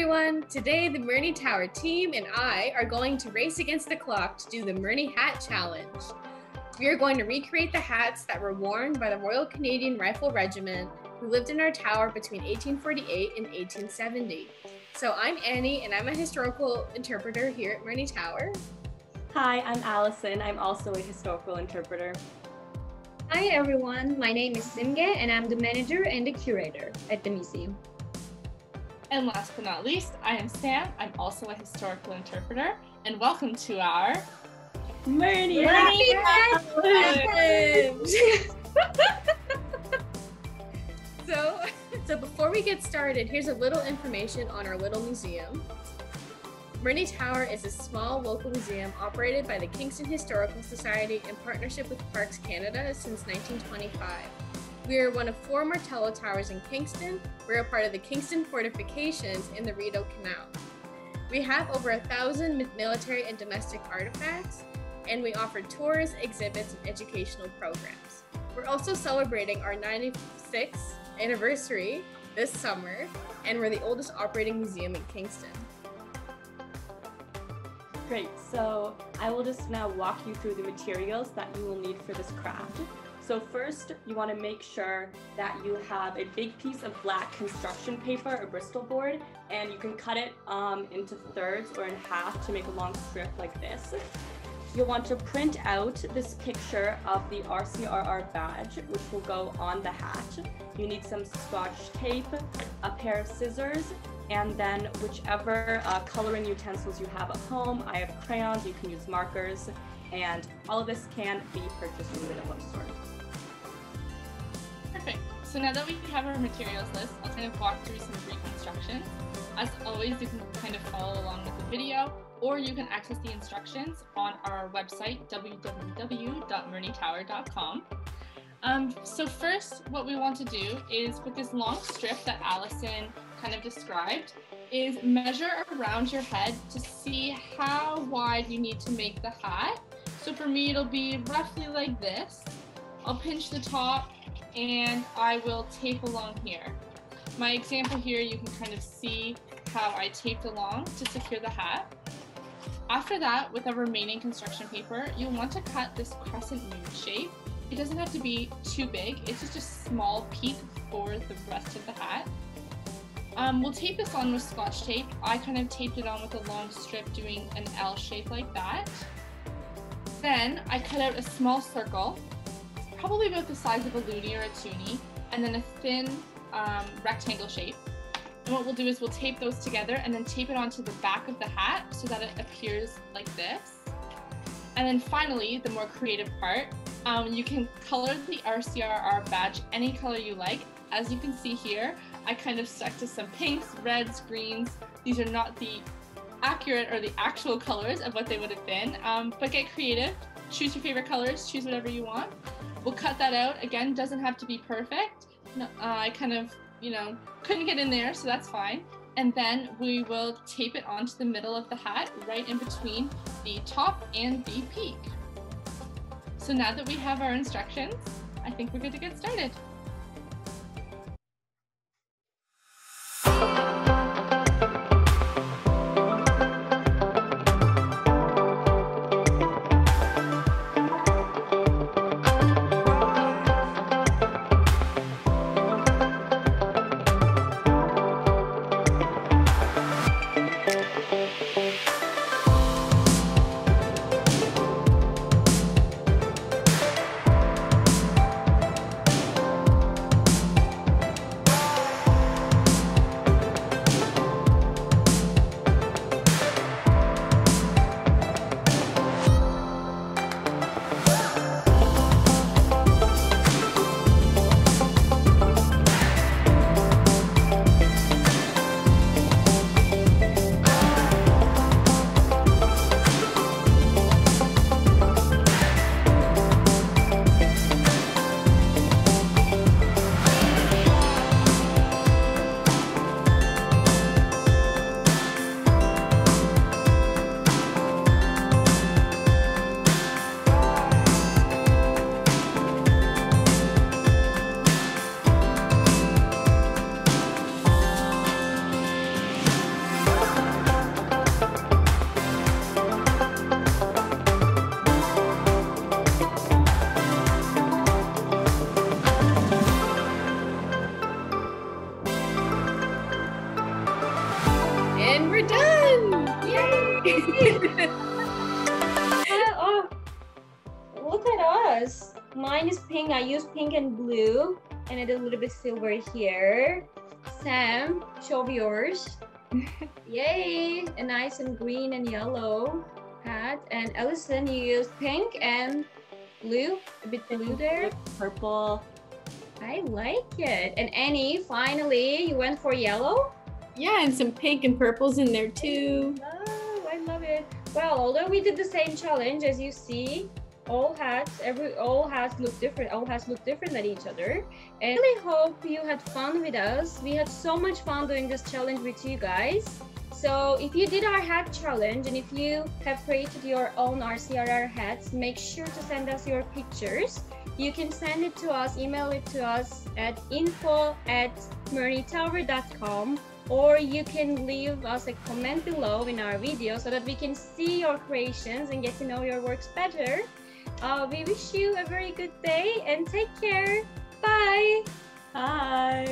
everyone! Today the Murney Tower team and I are going to race against the clock to do the Murney Hat Challenge. We are going to recreate the hats that were worn by the Royal Canadian Rifle Regiment who lived in our tower between 1848 and 1870. So I'm Annie and I'm a historical interpreter here at Murney Tower. Hi, I'm Alison. I'm also a historical interpreter. Hi everyone, my name is Simge and I'm the manager and the curator at the museum. And last but not least, I am Sam. I'm also a historical interpreter, and welcome to our Murney So before we get started, here's a little information on our little museum. Murney Tower is a small local museum operated by the Kingston Historical Society in partnership with Parks Canada since 1925. We are one of 4 Martello Towers in Kingston. We're a part of the Kingston Fortifications in the Rideau Canal. We have over 1,000 military and domestic artifacts, and we offer tours, exhibits, and educational programs. We're also celebrating our 96th anniversary this summer, and we're the oldest operating museum in Kingston. Great, so I will just now walk you through the materials that you will need for this craft. So first, you want to make sure that you have a big piece of black construction paper or Bristol board, and you can cut it into thirds or in half to make a long strip like this. You'll want to print out this picture of the RCRR badge, which will go on the hat. You need some Scotch tape, a pair of scissors, and then whichever coloring utensils you have at home. I have crayons, you can use markers, and all of this can be purchased from the dollar store. Perfect. So now that we have our materials list, I'll kind of walk through some brief instructions. As always, you can kind of follow along with the video, or you can access the instructions on our website, www.murneytower.com. So first, what we want to do is, with this long strip that Alison kind of described, is measure around your head to see how wide you need to make the hat. So for me, it'll be roughly like this. I'll pinch the top and I will tape along here. My example here, you can kind of see how I taped along to secure the hat. After that, with our remaining construction paper, you'll want to cut this crescent moon shape. It doesn't have to be too big, it's just a small peak for the rest of the hat. We'll tape this on with Scotch tape. I kind of taped it on with a long strip doing an L shape like that. Then I cut out a small circle, probably about the size of a loonie or a toonie, and then a thin rectangle shape. And what we'll do is we'll tape those together and then tape it onto the back of the hat so that it appears like this. And then finally, the more creative part, you can color the RCRR badge any color you like. As you can see here, I kind of stuck to some pinks, reds, greens. These are not the accurate or the actual colors of what they would have been, but get creative. Choose your favorite colors, choose whatever you want. We'll cut that out. Again, doesn't have to be perfect. No, I kind of, couldn't get in there, so that's fine. And then we will tape it onto the middle of the hat, right in between the top and the peak. So now that we have our instructions, I think we're good to get started. Oh, look at us. Mine is pink. I use pink and blue, and I did a little bit silver here. Sam, show yours. Yay! A nice and green and yellow hat. And Alison, you used pink and blue, a bit blue there. Purple. I like it. And Annie, finally, you went for yellow? Yeah, and some pink and purples in there too. Oh, I love it. Well, although we did the same challenge, as you see, all hats look different than each other. And I really hope you had fun with us. We had so much fun doing this challenge with you guys. So if you did our hat challenge and if you have created your own RCRR hats, make sure to send us your pictures. You can send it to us, email it to us at info@murneytower.com, or you can leave us a comment below in our video so that we can see your creations and get to know your works better. We wish you a very good day and take care. Bye. Bye.